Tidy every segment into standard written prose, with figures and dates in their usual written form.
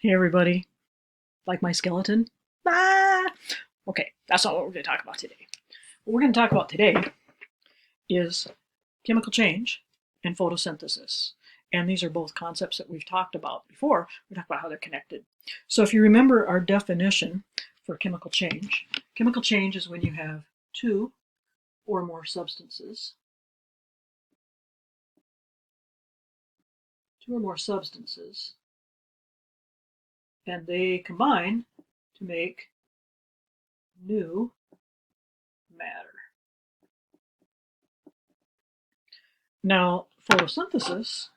Hey everybody, like my skeleton? Ah! Okay, that's not what we're going to talk about today. What we're going to talk about today is chemical change and photosynthesis. And these are both concepts that we've talked about before. We talked about how they're connected. So if you remember our definition for chemical change is when you have two or more substances, and they combine to make new matter. Now, photosynthesis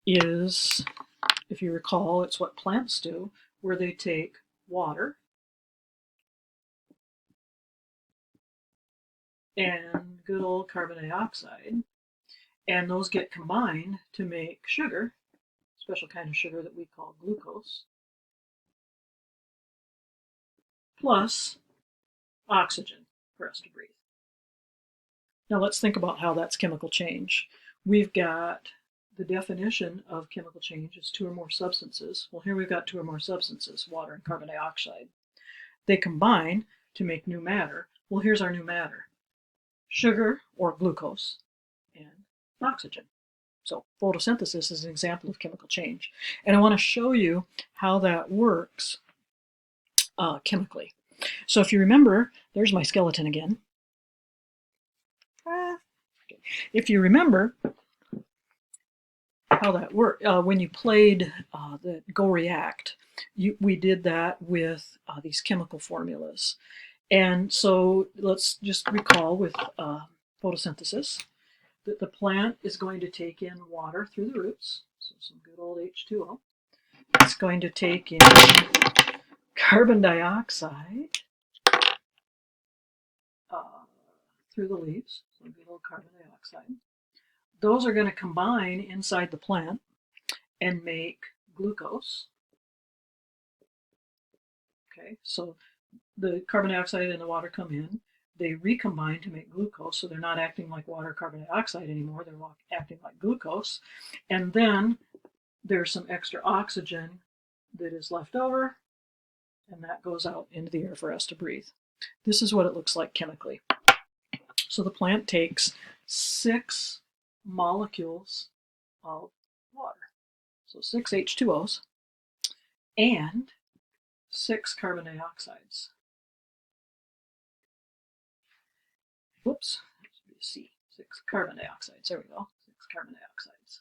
is, if you recall, it's what plants do, where they take water and good old carbon dioxide, and those get combined to make sugar, a special kind of sugar that we call glucose, plus oxygen for us to breathe. Now let's think about how that's chemical change. We've got the definition of chemical change is two or more substances. Well, here we've got two or more substances, water and carbon dioxide. They combine to make new matter. Well, here's our new matter: sugar or glucose and oxygen. So photosynthesis is an example of chemical change. And I want to show you how that works chemically. So if you remember, there's my skeleton again. If you remember how that worked, when you played the Go React, we did that with these chemical formulas. And so let's just recall with photosynthesis that the plant is going to take in water through the roots, so some good old H2O. It's going to take in carbon dioxide through the leaves, so good old carbon dioxide. Those are going to combine inside the plant and make glucose. Okay, so the carbon dioxide and the water come in, they recombine to make glucose, so they're not acting like water carbon dioxide anymore, they're acting like glucose. And then there's some extra oxygen that is left over, and that goes out into the air for us to breathe. This is what it looks like chemically. So the plant takes 6 molecules of water, so 6 H2Os, and 6 carbon dioxides. Whoops, that should be a C. 6 carbon dioxides. There we go. 6 carbon dioxides.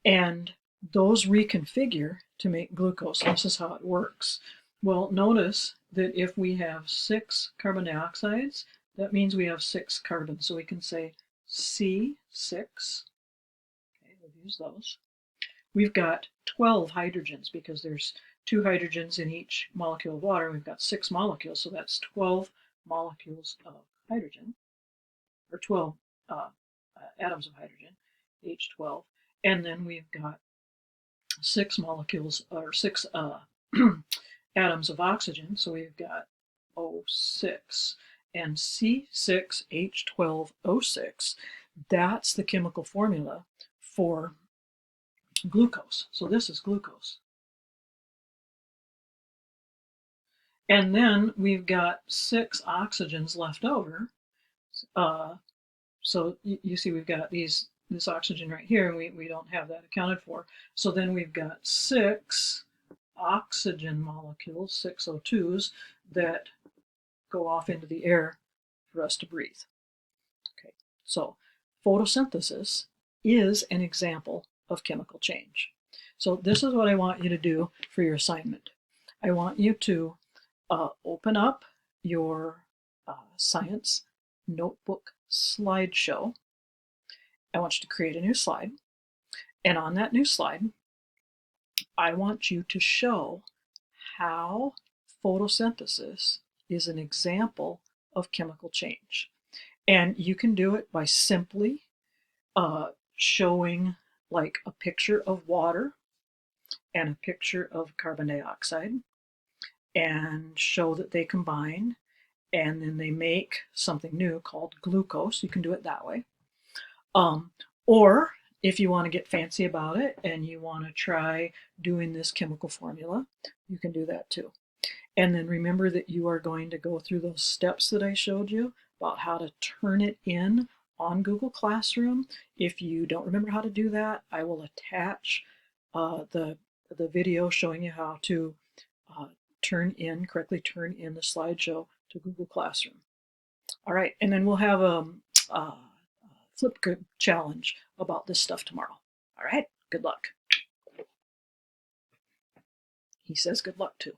And those reconfigure to make glucose. This is how it works. Well, notice that if we have 6 carbon dioxides, that means we have 6 carbons. So we can say C6. Okay, we'll use those. We've got 12 hydrogens because there's 2 hydrogens in each molecule of water. We've got 6 molecules, so that's 12 molecules of hydrogen, or 12 atoms of hydrogen, H12. And then we've got 6 molecules, or 6 atoms of oxygen, so we've got O6. And C6H12O6, that's the chemical formula for glucose. So this is glucose. And then we've got 6 oxygens left over. So you see we've got this oxygen right here, and we don't have that accounted for. So then we've got 6 oxygen molecules, 6 O2s, that go off into the air for us to breathe. Okay, so photosynthesis is an example of chemical change. So this is what I want you to do for your assignment. I want you to open up your science notebook slideshow. I want you to create a new slide. And on that new slide, I want you to show how photosynthesis is an example of chemical change. And you can do it by simply showing like a picture of water and a picture of carbon dioxide, and show that they combine and then they make something new called glucose. You can do it that way. Or If you want to get fancy about it and you want to try doing this chemical formula, you can do that too. And then remember that you are going to go through those steps that I showed you about how to turn it in on Google Classroom. If you don't remember how to do that, I will attach the video showing you how to correctly turn in the slideshow to Google Classroom. All right, and then we'll have a Flipgrid challenge about this stuff tomorrow. All right, good luck. He says good luck too.